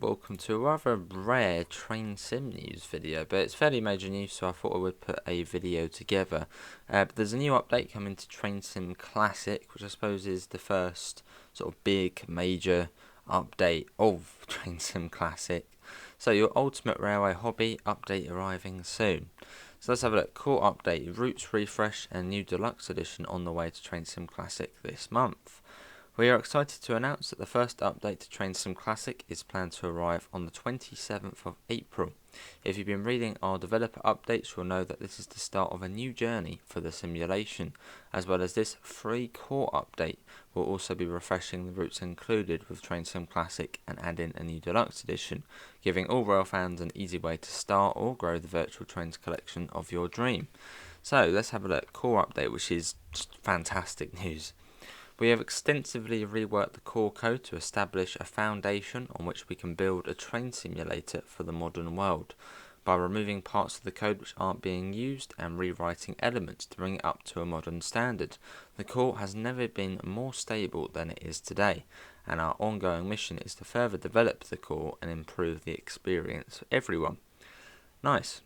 welcome to a rather rare train sim news video, but it's fairly major news, so I thought I would put a video together. But there's a new update coming to Train Sim Classic, which I suppose is the first sort of big major update of Train Sim Classic. So your Ultimate Railway Hobby update arriving soon. So let's have a look. Core update, routes refresh and new deluxe edition on the way to Train Sim Classic this month. We are excited to announce that the first update to Train Sim Classic is planned to arrive on the 27th of April. If you've been reading our developer updates, you'll know that this is the start of a new journey for the simulation. As well as this free core update, we'll also be refreshing the routes included with Train Sim Classic and adding a new deluxe edition, giving all rail fans an easy way to start or grow the virtual trains collection of your dream. So let's have a look. Core update, which is just fantastic news. We have extensively reworked the core code to establish a foundation on which we can build a train simulator for the modern world, by removing parts of the code which aren't being used and rewriting elements to bring it up to a modern standard. The core has never been more stable than it is today, and our ongoing mission is to further develop the core and improve the experience for everyone. Nice.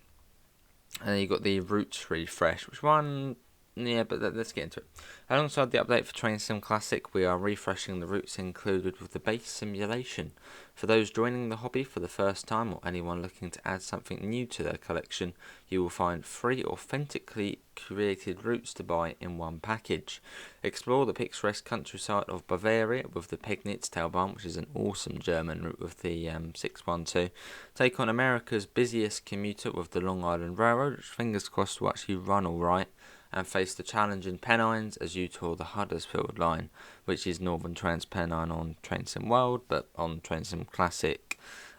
And then you've got the routes refresh, which one... Yeah, but let's get into it. Alongside the update for Train Sim Classic, we are refreshing the routes included with the base simulation. For those joining the hobby for the first time or anyone looking to add something new to their collection, you will find 3 authentically created routes to buy in one package. Explore the picturesque countryside of Bavaria with the Pegnitz-Talbahn, which is an awesome German route with the 612. Take on America's busiest commuter with the Long Island Railroad, which fingers crossed will actually run alright, and face the challenging Pennines as you tour the Huddersfield line, which is Northern Trans-Pennine on Train Sim World, but on Train Sim Classic.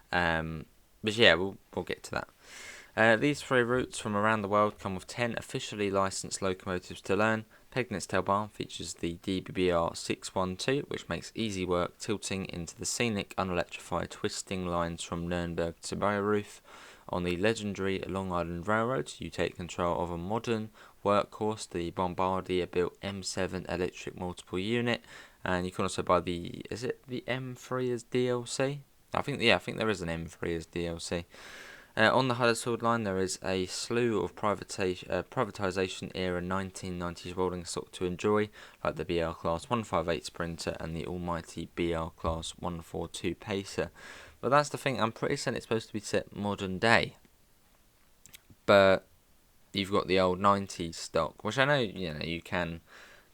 But yeah, we'll get to that. These 3 routes from around the world come with 10 officially licensed locomotives to learn. Pegnitz-Talbahn features the DBBR 612, which makes easy work tilting into the scenic unelectrified twisting lines from Nuremberg to Bayreuth. On the legendary Long Island Railroad, you take control of a modern workhorse, the Bombardier-built M7 electric multiple unit, and you can also buy the M3 as DLC? I think there is an M3 as DLC. On the Huddersfield line, there is a slew of privatisation era 1990s rolling stock to enjoy, like the BR Class 158 Sprinter and the almighty BR Class 142 Pacer. But that's the thing, I'm pretty certain it's supposed to be set modern day. But you've got the old 90s stock, which I know you can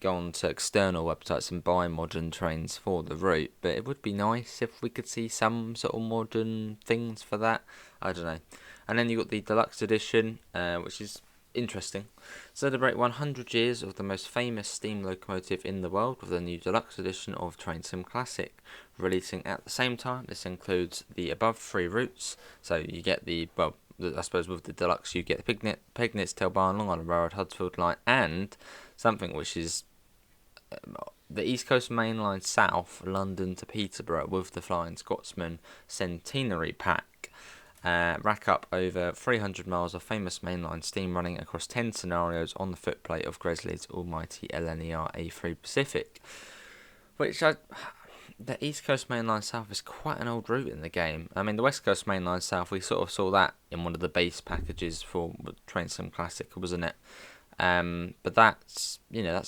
go on to external websites and buy modern trains for the route, but it would be nice if we could see some sort of modern things for that. I don't know. And then you've got the deluxe edition, which is interesting. Celebrate 100 years of the most famous steam locomotive in the world with a new deluxe edition of Train Sim Classic, releasing at the same time. This includes the above 3 routes, so you get I suppose with the deluxe you get the Pegnitz-Talbahn, Long Island Railroad, Huddersfield line, and something which is the East Coast Main Line South, London to Peterborough, with the Flying Scotsman Centenary Pack. Rack up over 300 miles of famous mainline steam running across 10 scenarios on the footplate of Gresley's almighty LNER A3 Pacific. The East Coast Main Line South is quite an old route in the game. I mean, the West Coast Main Line South, we sort of saw that in one of the base packages for Train Sim Classic, wasn't it? But that's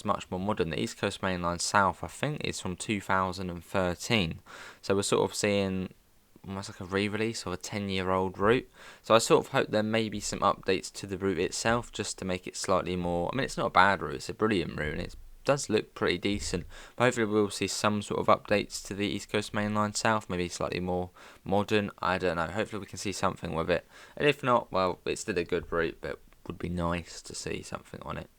much more modern. The East Coast Main Line South, I think, is from 2013. So we're sort of seeing almost like a re-release of a 10-year-old route. So I sort of hope there may be some updates to the route itself, just to make it slightly more... I mean, it's not a bad route, it's a brilliant route, and it does look pretty decent. But hopefully we'll see some sort of updates to the East Coast Main Line South, maybe slightly more modern. I don't know, hopefully we can see something with it. And if not, well, it's still a good route, but would be nice to see something on it.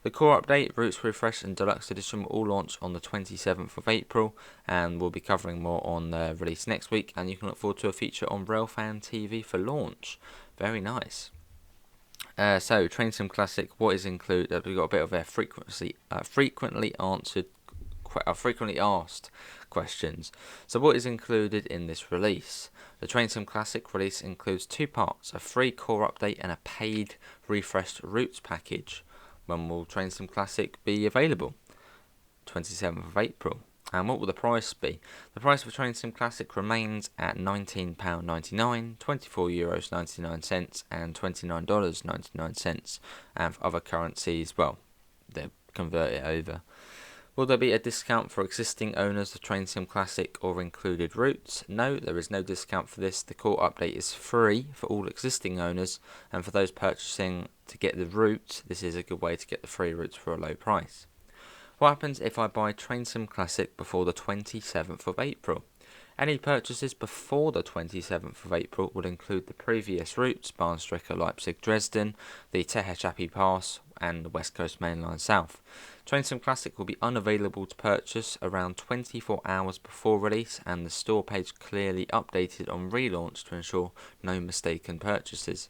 The core update, routes refresh and deluxe edition will all launch on the 27th of April, and we'll be covering more on the release next week, and you can look forward to a feature on Railfan TV for launch. Very nice. So Train Sim Classic, what is included? We've got a bit of a frequently asked questions. So what is included in this release? The Train Sim Classic release includes 2 parts, a free core update and a paid refreshed routes package. When will Train Sim Classic be available? 27th of April. And what will the price be? The price for Train Sim Classic remains at £19.99, €24.99, and $29.99. And for other currencies, well, they'll convert it over. Will there be a discount for existing owners of Train Sim Classic or included routes? No, there is no discount for this. The core update is free for all existing owners, and for those purchasing to get the route, this is a good way to get the free routes for a low price. What happens if I buy Train Sim Classic before the 27th of April? Any purchases before the 27th of April would include the previous routes, Bahnstrecke Leipzig Dresden, the Tehachapi Pass, and the West Coast Main Line South. Train Sim Classic will be unavailable to purchase around 24 hours before release, and the store page clearly updated on relaunch to ensure no mistaken purchases.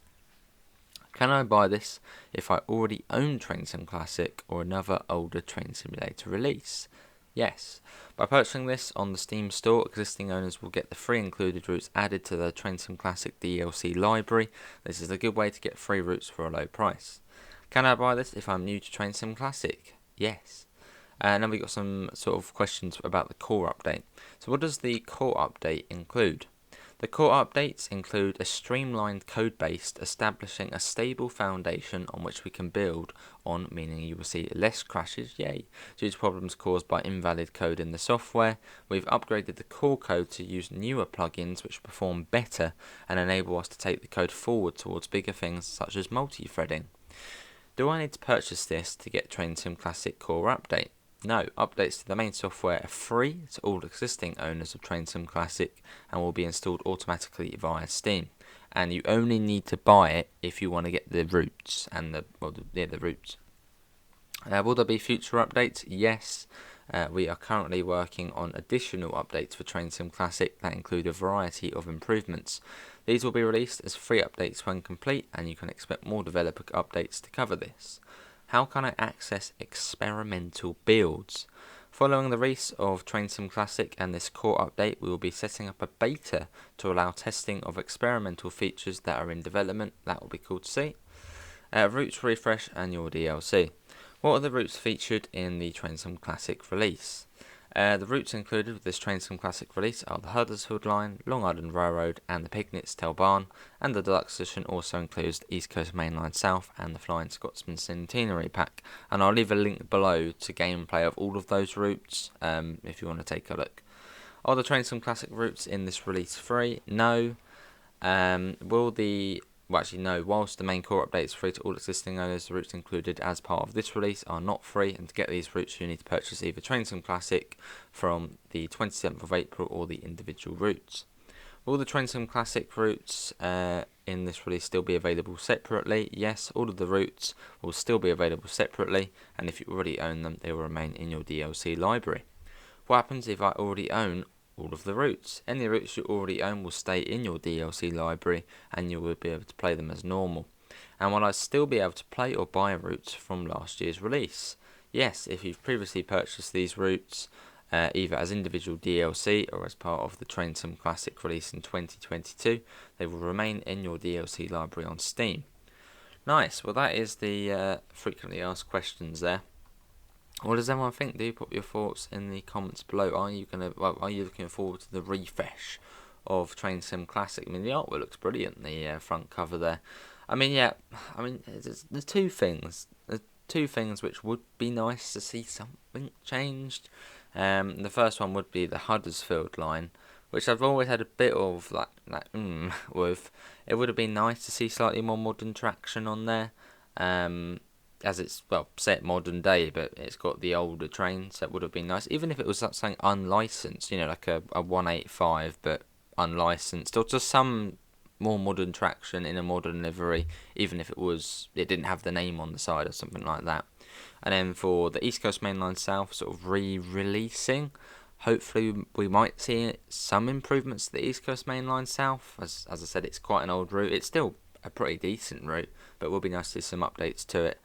Can I buy this if I already own Train Sim Classic or another older Train Simulator release? Yes. By purchasing this on the Steam store, existing owners will get the free included routes added to the Train Sim Classic DLC library. This is a good way to get free routes for a low price. Can I buy this if I'm new to Train Sim Classic? Yes. Now we've got some sort of questions about the core update. So what does the core update include? The core updates include a streamlined code base establishing a stable foundation on which we can build on, meaning you will see less crashes, yay, due to problems caused by invalid code in the software. We've upgraded the core code to use newer plugins which perform better and enable us to take the code forward towards bigger things such as multi-threading. Do I need to purchase this to get Train Sim Classic core update? No, updates to the main software are free to all existing owners of Train Sim Classic and will be installed automatically via Steam. And you only need to buy it if you want to get the routes and the routes. Will there be future updates? Yes. We are currently working on additional updates for Train Sim Classic that include a variety of improvements. These will be released as free updates when complete, and you can expect more developer updates to cover this. How can I access experimental builds? Following the release of Train Sim Classic and this core update, we will be setting up a beta to allow testing of experimental features that are in development. That will be cool to see. Routes refresh and your DLC. What are the routes featured in the Train Sim Classic release? The routes included with this Train Sim Classic release are the Huddersfield Line, Long Island Railroad, and the Pignitz Bahn, and the deluxe edition also includes the East Coast Main Line South and the Flying Scotsman Centenary Pack. And I'll leave a link below to gameplay of all of those routes if you want to take a look. Are the Train Sim Classic routes in this release free? No. No. Whilst the main core update is free to all existing owners, the routes included as part of this release are not free, and to get these routes you need to purchase either Train Sim Classic from the 27th of April or the individual routes. Will the Train Sim Classic routes in this release still be available separately? Yes, all of the routes will still be available separately, and if you already own them, they will remain in your DLC library. What happens if I already own all of the routes? Any routes you already own will stay in your DLC library and you will be able to play them as normal. And will I still be able to play or buy routes from last year's release? Yes, if you've previously purchased these routes either as individual DLC or as part of the Train Sim Classic release in 2022, they will remain in your DLC library on Steam. Nice, well that is the frequently asked questions there. What does everyone think? Do put your thoughts in the comments below. Are you looking forward to the refresh of Train Sim Classic? I mean, the artwork looks brilliant. The front cover there. There's two things. There's two things which would be nice to see something changed. The first one would be the Huddersfield line, which I've always had a bit of with. It would have been nice to see slightly more modern traction on there. As it's, set modern day, but it's got the older trains. That would have been nice. Even if it was something unlicensed, like a 185, but unlicensed, or just some more modern traction in a modern livery, even if it didn't have the name on the side or something like that. And then for the East Coast Main Line South, sort of re-releasing, hopefully we might see some improvements to the East Coast Main Line South. As I said, it's quite an old route. It's still a pretty decent route, but it will be nice to see some updates to it.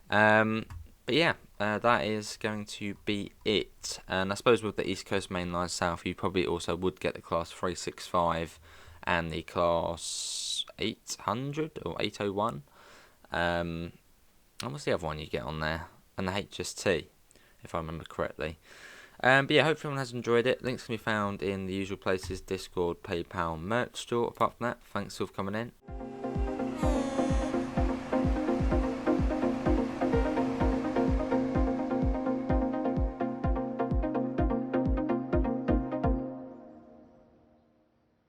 That is going to be it. And I suppose with the East Coast Main Line South, you probably also would get the Class 365 and the Class 800 or 801. And what's the other one you get on there? And the HST, if I remember correctly. But yeah, hope everyone has enjoyed it. Links can be found in the usual places: Discord, PayPal, merch store. Apart from that, thanks all for coming in.